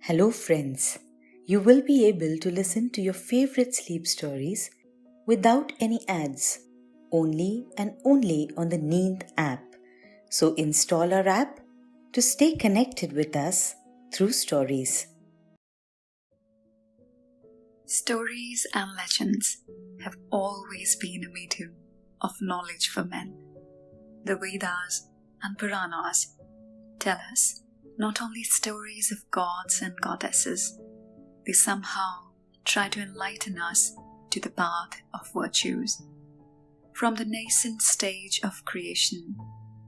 Hello, friends. You will be able to listen to your favorite sleep stories without any ads, only and only on the Neend app. So install our app to stay connected with us through stories. Stories and legends have always been a medium of knowledge for men. The Vedas and Puranas tell us not only stories of gods and goddesses, they somehow try to enlighten us to the path of virtues. From the nascent stage of creation,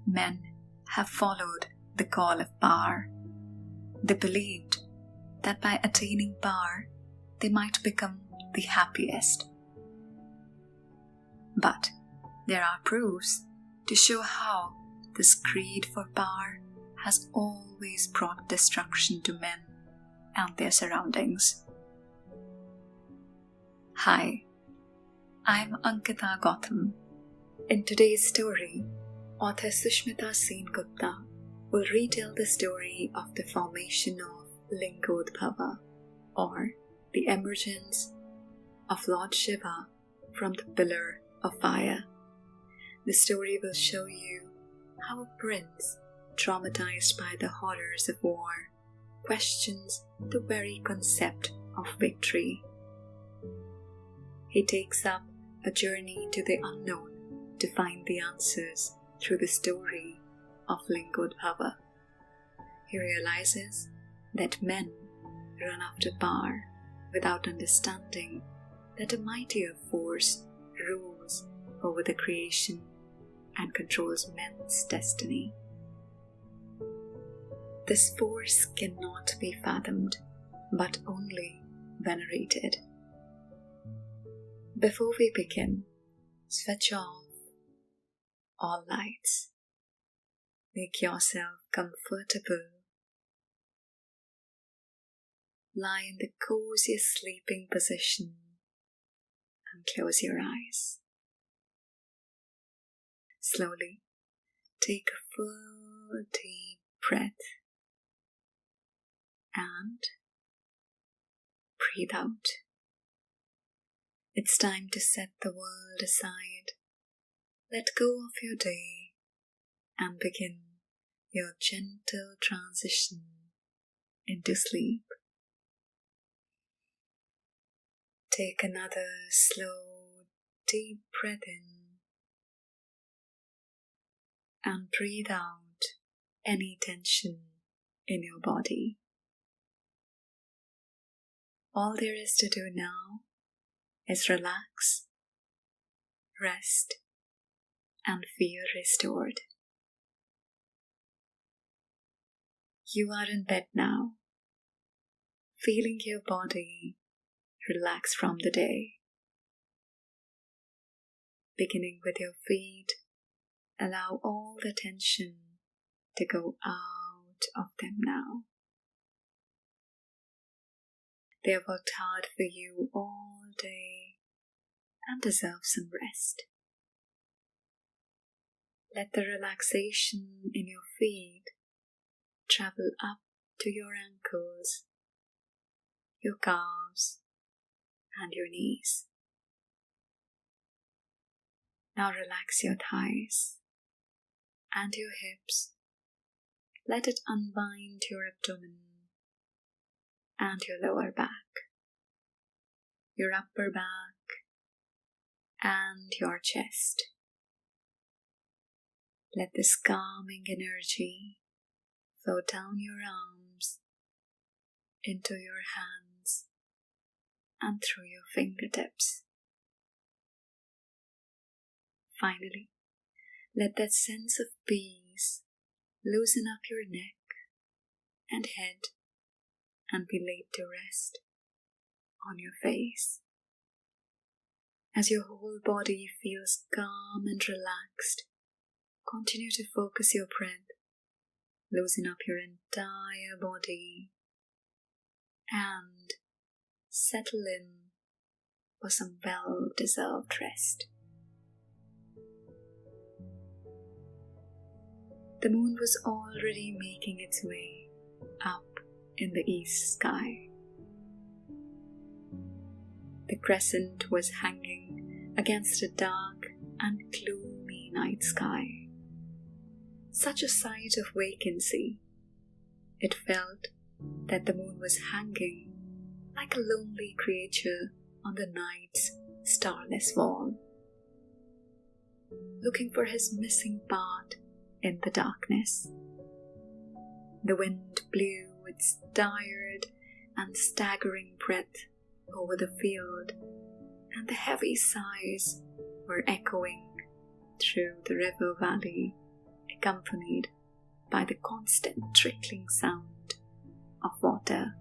men have followed the call of power. They believed that by attaining power, they might become the happiest. But there are proofs to show how this greed for power has always brought destruction to men and their surroundings. Hi, I'm Ankita Gautam. In today's story, author Sushmita Sen Gupta will retell the story of the formation of Lingodbhava, or the emergence of Lord Shiva from the pillar of fire. The story will show you how a prince, traumatized by the horrors of war, questions the very concept of victory. He takes up a journey to the unknown to find the answers through the story of Lingodbhava. He realizes that men run after power without understanding that a mightier force rules over the creation and controls men's destiny. This force cannot be fathomed, but only venerated. Before we begin, switch off all lights. Make yourself comfortable. Lie in the coziest sleeping position and close your eyes. Slowly take a full deep breath and breathe out. It's time to set the world aside. Let go of your day and begin your gentle transition into sleep. Take another slow, deep breath in and breathe out any tension in your body. All there is to do now is relax, rest, and feel restored. You are in bed now, feeling your body relax from the day. Beginning with your feet, allow all the tension to go out of them now. They have worked hard for you all day and deserve some rest. Let the relaxation in your feet travel up to your ankles, your calves, and your knees. Now relax your thighs and your hips. Let it unbind your abdomen and your lower back, your upper back, and your chest. Let this calming energy flow down your arms, into your hands, and through your fingertips. Finally, let that sense of peace loosen up your neck and head and be laid to rest on your face. As your whole body feels calm and relaxed, continue to focus your breath. Loosen up your entire body and settle in for some well-deserved rest. The moon was already making its way up in the east sky. The crescent was hanging against a dark and gloomy night sky. Such a sight of vacancy. It felt that the moon was hanging like a lonely creature on the night's starless wall, looking for his missing part in the darkness. The wind blew its tired and staggering breath over the field, and the heavy sighs were echoing through the river valley, accompanied by the constant trickling sound of water.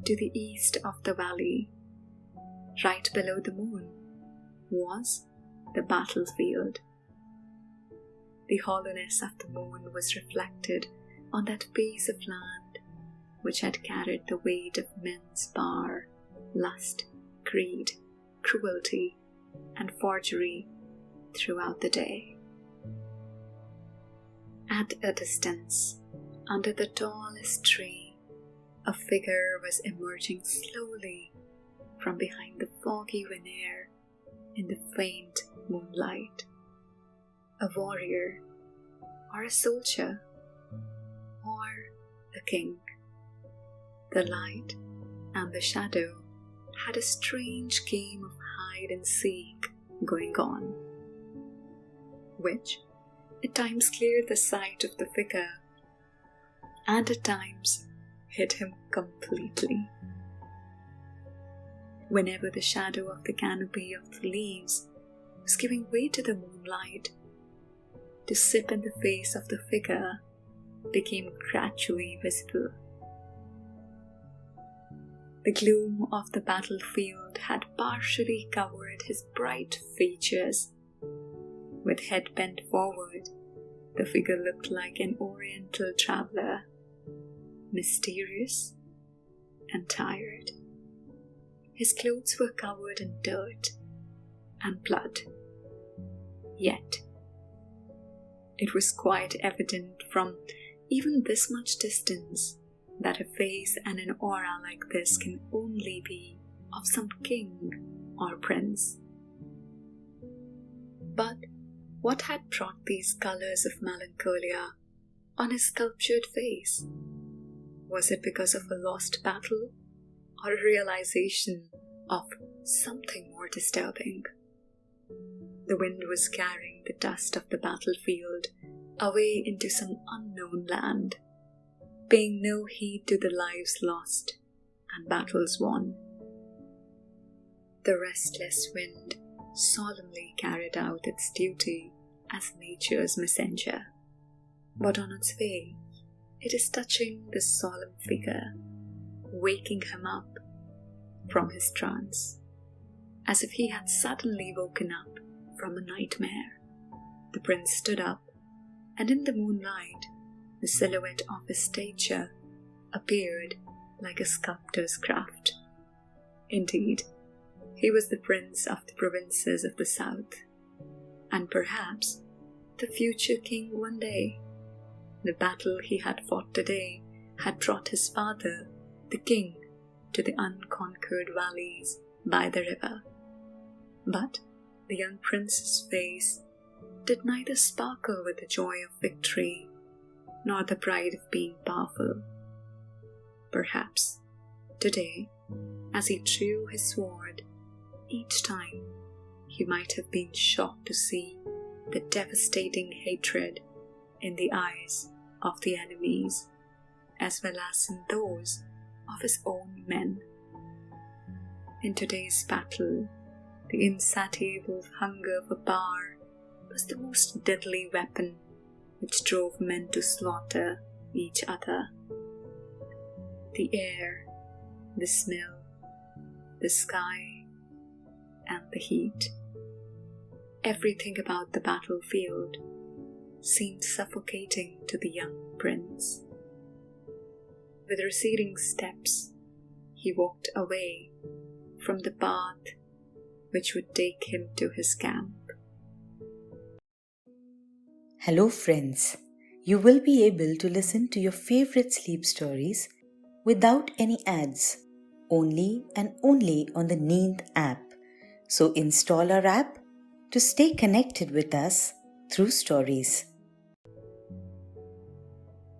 To the east of the valley, right below the moon, was the battlefield. The hollowness of the moon was reflected on that piece of land which had carried the weight of men's power, lust, greed, cruelty, and forgery throughout the day. At a distance, under the tallest tree, a figure was emerging slowly from behind the foggy veneer in the faint moonlight. A warrior, or a soldier, or a king. The light and the shadow had a strange game of hide and seek going on, which at times cleared the sight of the figure and at times hid him completely. Whenever the shadow of the canopy of the leaves was giving way to the moonlight, to sip in the face of the figure became gradually visible. The gloom of the battlefield had partially covered his bright features. With head bent forward, the figure looked like an oriental traveler, mysterious and tired. His clothes were covered in dirt and blood. Yet, it was quite evident from even this much distance that a face and an aura like this can only be of some king or prince. But what had brought these colors of melancholia on his sculptured face? Was it because of a lost battle, or a realization of something more disturbing? The wind was carrying the dust of the battlefield away into some unknown land, paying no heed to the lives lost and battles won. The restless wind solemnly carried out its duty as nature's messenger, but on its way, it is touching the solemn figure, waking him up from his trance, as if he had suddenly woken up from a nightmare. The prince stood up, and in the moonlight, the silhouette of his stature appeared like a sculptor's craft. Indeed, he was the prince of the provinces of the south, and perhaps the future king one day. The battle he had fought today had brought his father, the king, to the unconquered valleys by the river. But the young prince's face did neither sparkle with the joy of victory nor the pride of being powerful. Perhaps today, as he drew his sword, each time he might have been shocked to see the devastating hatred in the eyes of the enemies, as well as in those of his own men. In today's battle, the insatiable hunger for power was the most deadly weapon which drove men to slaughter each other. The air, the smell, the sky, and the heat, everything about the battlefield seemed suffocating to the young prince. With receding steps, he walked away from the path which would take him to his camp. Hello friends, you will be able to listen to your favorite sleep stories without any ads, only and only on the Neend app. So install our app to stay connected with us through stories.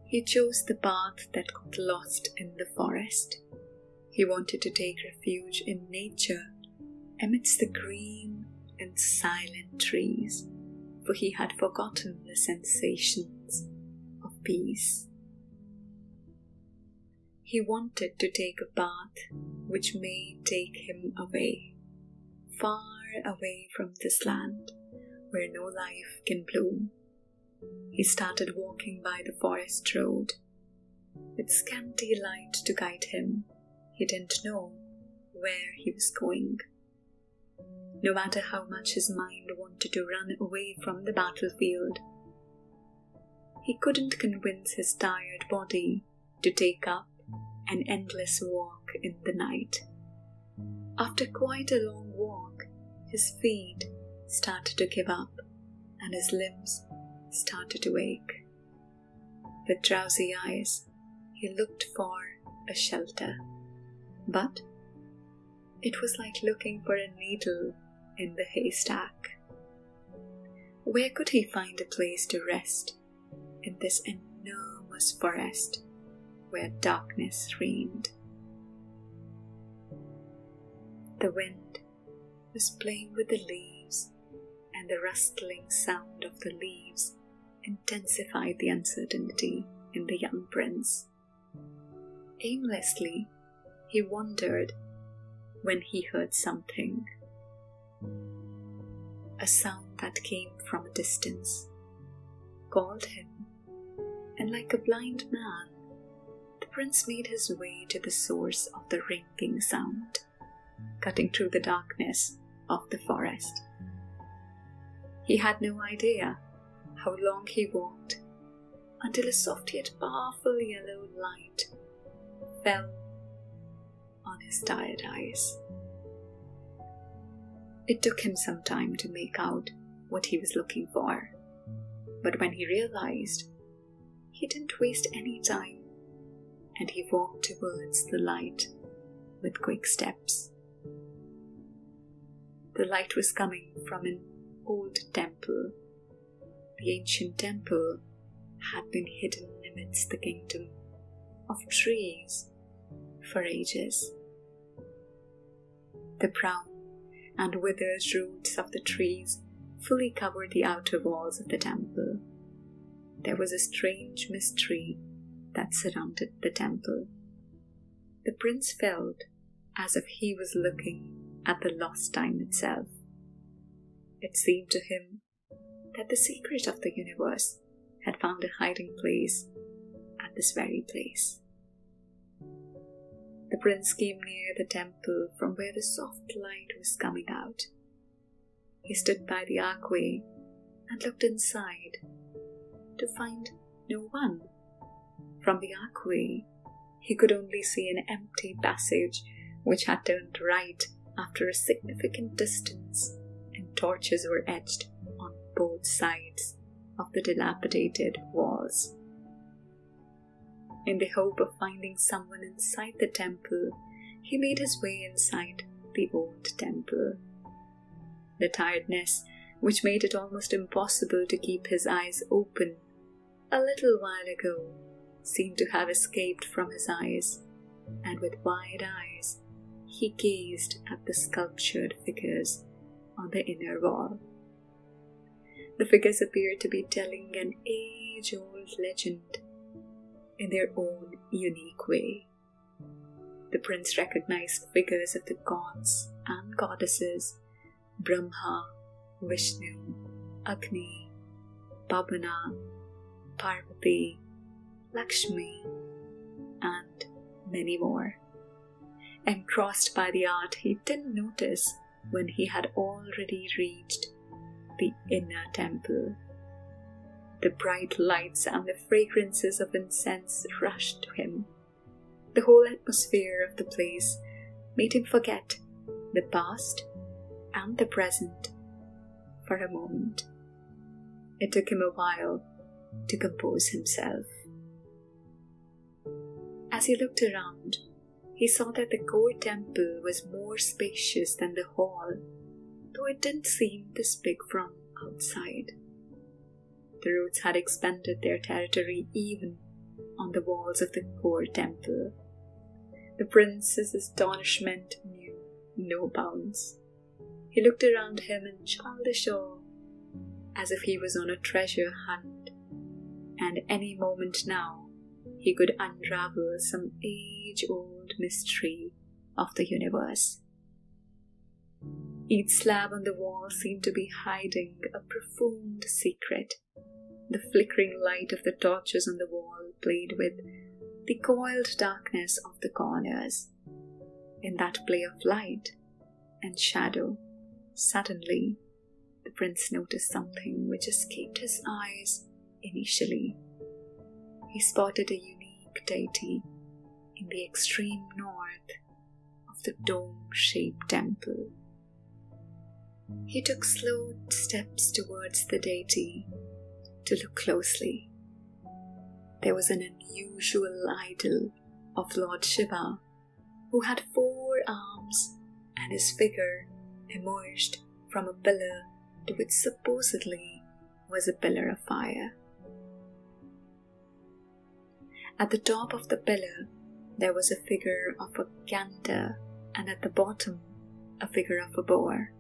He chose the path that got lost in the forest. He wanted to take refuge in nature amidst the green and silent trees, for he had forgotten the sensations of peace. He wanted to take a path which may take him away, far away from this land where no life can bloom. He started walking by the forest road. With scanty light to guide him, he didn't know where he was going. No matter how much his mind wanted to run away from the battlefield, he couldn't convince his tired body to take up an endless walk in the night. After quite a long walk, his feet started to give up and his limbs started to ache. With drowsy eyes, he looked for a shelter. But it was like looking for a needle in the haystack. Where could he find a place to rest in this enormous forest where darkness reigned? The wind was playing with the leaves, and the rustling sound of the leaves intensified the uncertainty in the young prince. Aimlessly, he wondered when he heard something. A sound that came from a distance called him, and like a blind man, the prince made his way to the source of the ringing sound, cutting through the darkness of the forest. He had no idea how long he walked until a soft yet powerful yellow light fell on his tired eyes. It took him some time to make out what he was looking for, but when he realized, he didn't waste any time, and he walked towards the light with quick steps. The light was coming from an old temple. The ancient temple had been hidden amidst the kingdom of trees for ages. The brown and withered roots of the trees fully covered the outer walls of the temple. There was a strange mystery that surrounded the temple. The prince felt as if he was looking at the lost time itself. It seemed to him that the secret of the universe had found a hiding place at this very place. The prince came near the temple from where the soft light was coming out. He stood by the archway and looked inside to find no one. From the archway, he could only see an empty passage which had turned right after a significant distance, and torches were etched on both sides of the dilapidated walls. In the hope of finding someone inside the temple, he made his way inside the old temple. The tiredness, which made it almost impossible to keep his eyes open a little while ago, seemed to have escaped from his eyes, and with wide eyes, he gazed at the sculptured figures on the inner wall. The figures appeared to be telling an age-old legend in their own unique way. The prince recognized the figures of the gods and goddesses, Brahma, Vishnu, Agni, Pavana, Parvati, Lakshmi, and many more. Engrossed by the art, he didn't notice when he had already reached the inner temple. The bright lights and the fragrances of incense rushed to him. The whole atmosphere of the place made him forget the past and the present for a moment. It took him a while to compose himself. As he looked around, he saw that the core temple was more spacious than the hall, though it didn't seem this big from outside. The roots had expanded their territory even on the walls of the core temple. The prince's astonishment knew no bounds. He looked around him in childish awe, as if he was on a treasure hunt, and any moment now he could unravel some age-old mystery of the universe. Each slab on the wall seemed to be hiding a profound secret. The flickering light of the torches on the wall played with the coiled darkness of the corners. In that play of light and shadow, suddenly the prince noticed something which escaped his eyes initially. He spotted a unique deity in the extreme north of the dome-shaped temple. He took slow steps towards the deity to look closely. There was an unusual idol of Lord Shiva who had 4 arms, and his figure emerged from a pillar to which supposedly was a pillar of fire. At the top of the pillar there was a figure of a gander, and at the bottom a figure of a boar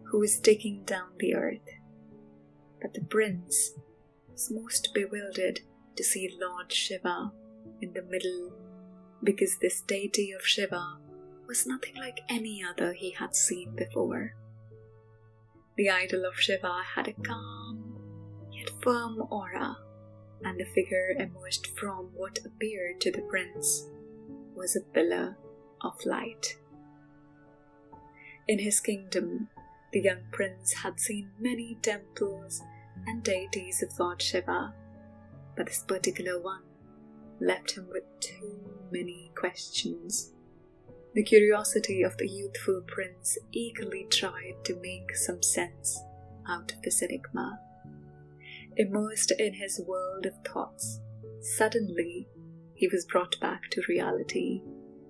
who was digging down the earth. But the prince was most bewildered to see Lord Shiva in the middle, because this deity of Shiva was nothing like any other he had seen before. The idol of Shiva had a calm yet firm aura, and the figure emerged from what appeared to the prince was a pillar of light. In his kingdom, the young prince had seen many temples and deities of Lord Shiva, but this particular one left him with too many questions. The curiosity of the youthful prince eagerly tried to make some sense out of this enigma. Immersed in his world of thoughts, suddenly he was brought back to reality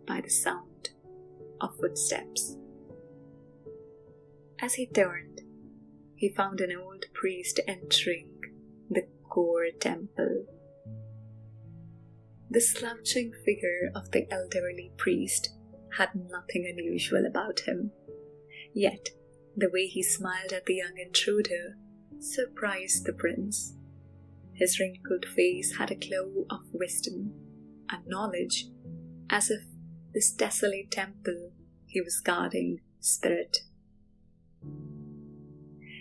by the sound of footsteps. As he turned, he found an old priest entering the core temple. The slouching figure of the elderly priest had nothing unusual about him, yet the way he smiled at the young intruder surprised the prince. His wrinkled face had a glow of wisdom and knowledge, as if this desolate temple he was guarding spirit.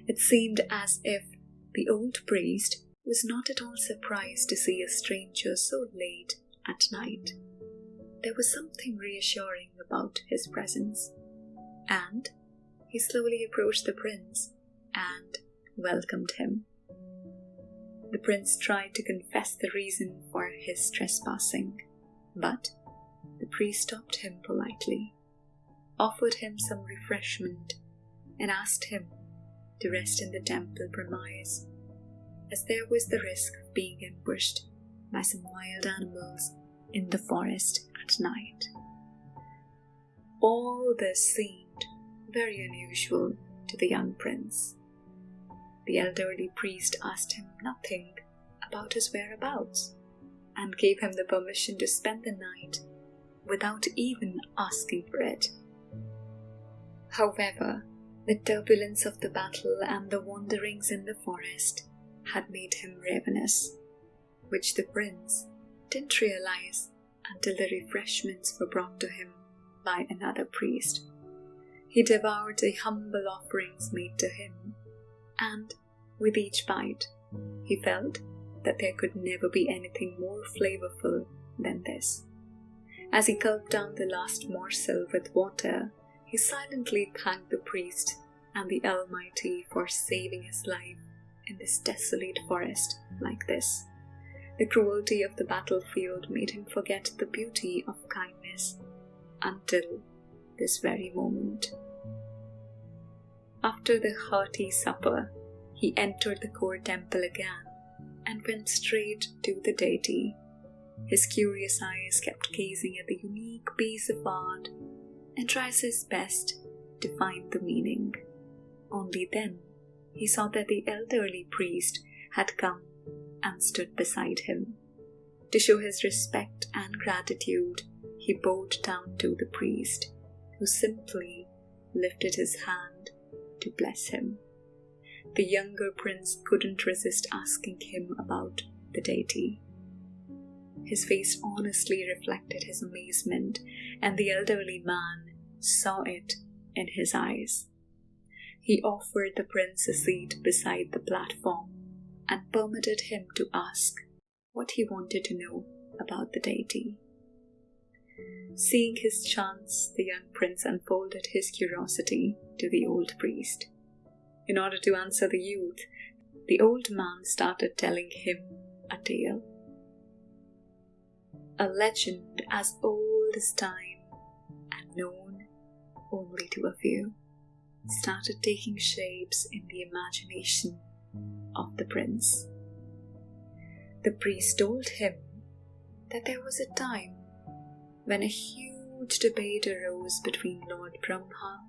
It seemed as if the old priest was not at all surprised to see a stranger so late at night. There was something reassuring about his presence, and he slowly approached the prince and welcomed him. The prince tried to confess the reason for his trespassing, but the priest stopped him politely, offered him some refreshment, and asked him to rest in the temple premise, as there was the risk of being ambushed by some wild animals in the forest at night. All this seemed very unusual to the young prince. The elderly priest asked him nothing about his whereabouts and gave him the permission to spend the night without even asking for it. However, the turbulence of the battle and the wanderings in the forest had made him ravenous, which the prince didn't realize until the refreshments were brought to him by another priest. He devoured the humble offerings made to him, and with each bite, he felt that there could never be anything more flavorful than this. As he gulped down the last morsel with water, he silently thanked the priest and the Almighty for saving his life in this desolate forest like this. The cruelty of the battlefield made him forget the beauty of kindness until this very moment. After the hearty supper, he entered the core temple again and went straight to the deity. His curious eyes kept gazing at the unique piece of art and tries his best to find the meaning. Only then he saw that the elderly priest had come and stood beside him. To show his respect and gratitude, he bowed down to the priest, who simply lifted his hand to bless him. The younger prince couldn't resist asking him about the deity. His face honestly reflected his amazement, and the elderly man saw it in his eyes. He offered the prince a seat beside the platform and permitted him to ask what he wanted to know about the deity. Seeing his chance, the young prince unfolded his curiosity to the old priest. In order to answer the youth, the old man started telling him a tale. A legend as old as time and known only to a few started taking shapes in the imagination of the prince. The priest told him that there was a time when a huge debate arose between Lord Brahma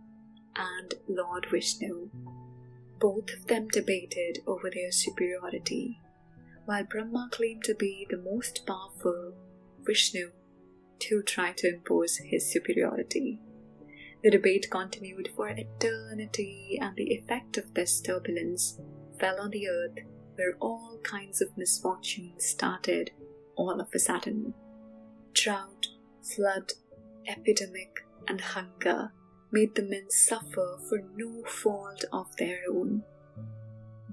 and Lord Vishnu. Both of them debated over their superiority. While Brahma claimed to be the most powerful, Vishnu too tried to impose his superiority. The debate continued for eternity, and the effect of this turbulence fell on the earth, where all kinds of misfortunes started all of a sudden. Drought, flood, epidemic, and hunger made the men suffer for no fault of their own.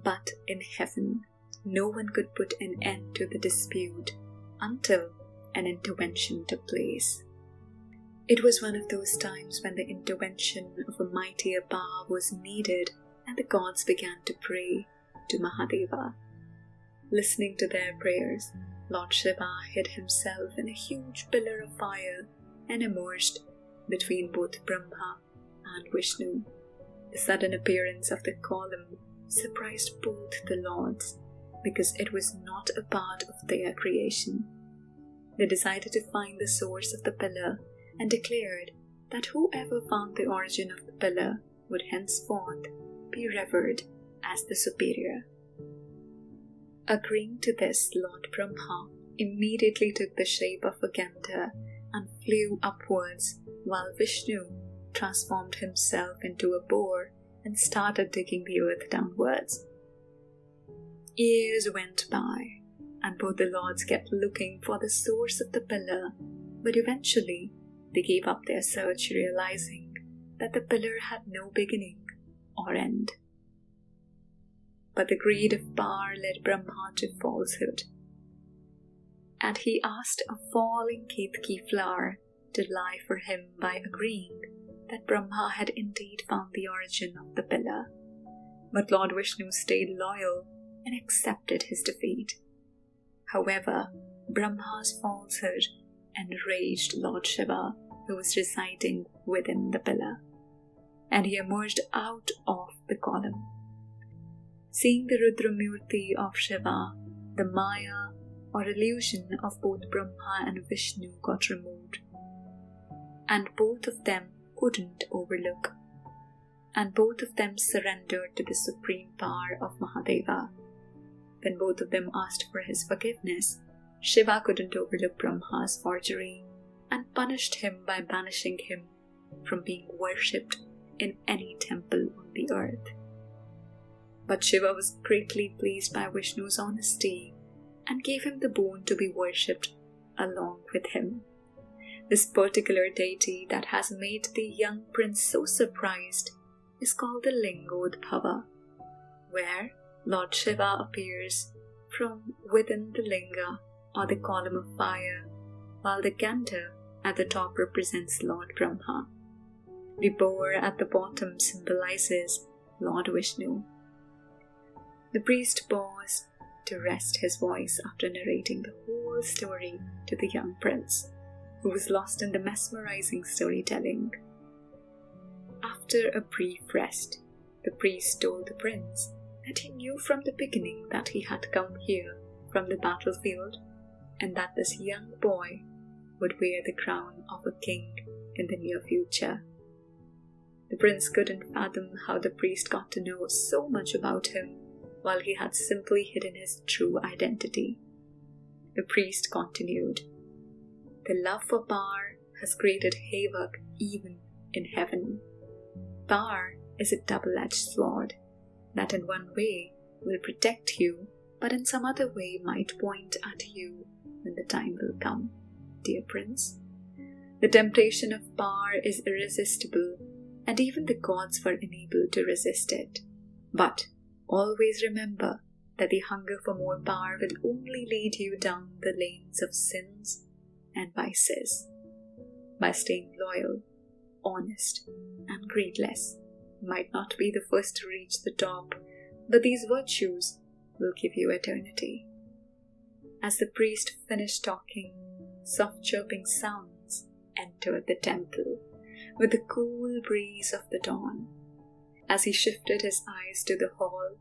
But in heaven, no one could put an end to the dispute until an intervention took place. It was one of those times when the intervention of a mightier power was needed, and the gods began to pray to Mahadeva. Listening to their prayers, Lord Shiva hid himself in a huge pillar of fire and emerged between both Brahma and Vishnu. The sudden appearance of the column surprised both the lords because it was not a part of their creation. They decided to find the source of the pillar and declared that whoever found the origin of the pillar would henceforth be revered as the superior. Agreeing to this, Lord Brahma immediately took the shape of a gander and flew upwards, while Vishnu transformed himself into a boar and started digging the earth downwards. Years went by, and both the lords kept looking for the source of the pillar, but eventually they gave up their search, realizing that the pillar had no beginning or end. But the greed of power led Brahma to falsehood, and he asked a falling ketki flower to lie for him by agreeing that Brahma had indeed found the origin of the pillar. But Lord Vishnu stayed loyal and accepted his defeat. However, Brahma's falsehood enraged Lord Shiva, who was residing within the pillar, and he emerged out of the column. Seeing the Rudramurti of Shiva, the Maya or illusion of both Brahma and Vishnu got removed, and both of them couldn't overlook, and both of them surrendered to the supreme power of Mahadeva. When both of them asked for his forgiveness, Shiva couldn't overlook Brahma's forgery and punished him by banishing him from being worshipped in any temple on the earth. But Shiva was greatly pleased by Vishnu's honesty and gave him the boon to be worshipped along with him. This particular deity that has made the young prince so surprised is called the Lingodbhava, where Lord Shiva appears from within the linga or the column of fire, while the gander at the top represents Lord Brahma. The boar at the bottom symbolizes Lord Vishnu. The priest paused to rest his voice after narrating the whole story to the young prince, who was lost in the mesmerizing storytelling. After a brief rest, the priest told the prince that he knew from the beginning that he had come here from the battlefield, and that this young boy would wear the crown of a king in the near future. The prince couldn't fathom how the priest got to know so much about him while he had simply hidden his true identity. The priest continued, "The love for power has created havoc even in heaven. Power is a double-edged sword that in one way will protect you, but in some other way might point at you when the time will come, dear prince. The temptation of power is irresistible, and even the gods were unable to resist it. But always remember that the hunger for more power will only lead you down the lanes of sins and vices. By staying loyal, honest, and greedless, you might not be the first to reach the top, but these virtues will give you eternity." As the priest finished talking, soft chirping sounds entered the temple with the cool breeze of the dawn. As he shifted his eyes to the hall,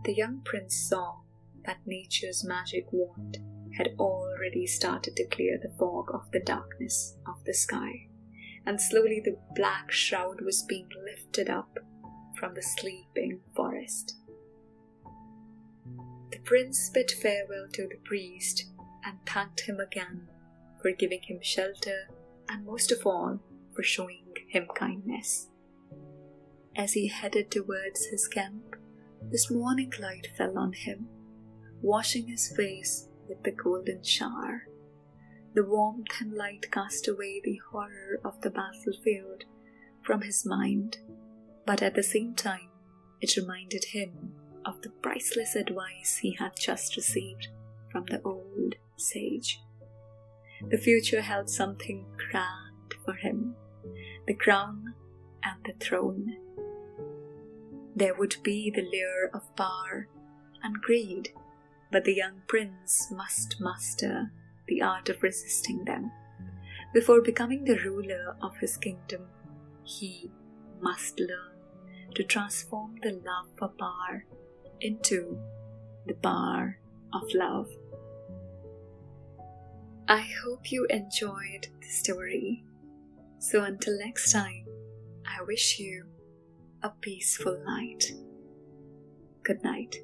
the young prince saw that nature's magic wand had already started to clear the fog of the darkness of the sky, and slowly the black shroud was being lifted up from the sleeping forest. The prince bid farewell to the priest and thanked him again for giving him shelter and most of all for showing him kindness. As he headed towards his camp, this morning light fell on him, washing his face with the golden shower. The warmth and light cast away the horror of the battlefield from his mind, but at the same time it reminded him of the priceless advice he had just received from the old sage. The future held something grand for him, the crown and the throne. There would be the lure of power and greed, but the young prince must master the art of resisting them. Before becoming the ruler of his kingdom, he must learn to transform the love for power into the power of love. I hope you enjoyed the story. So until next time, I wish you a peaceful night. Good night.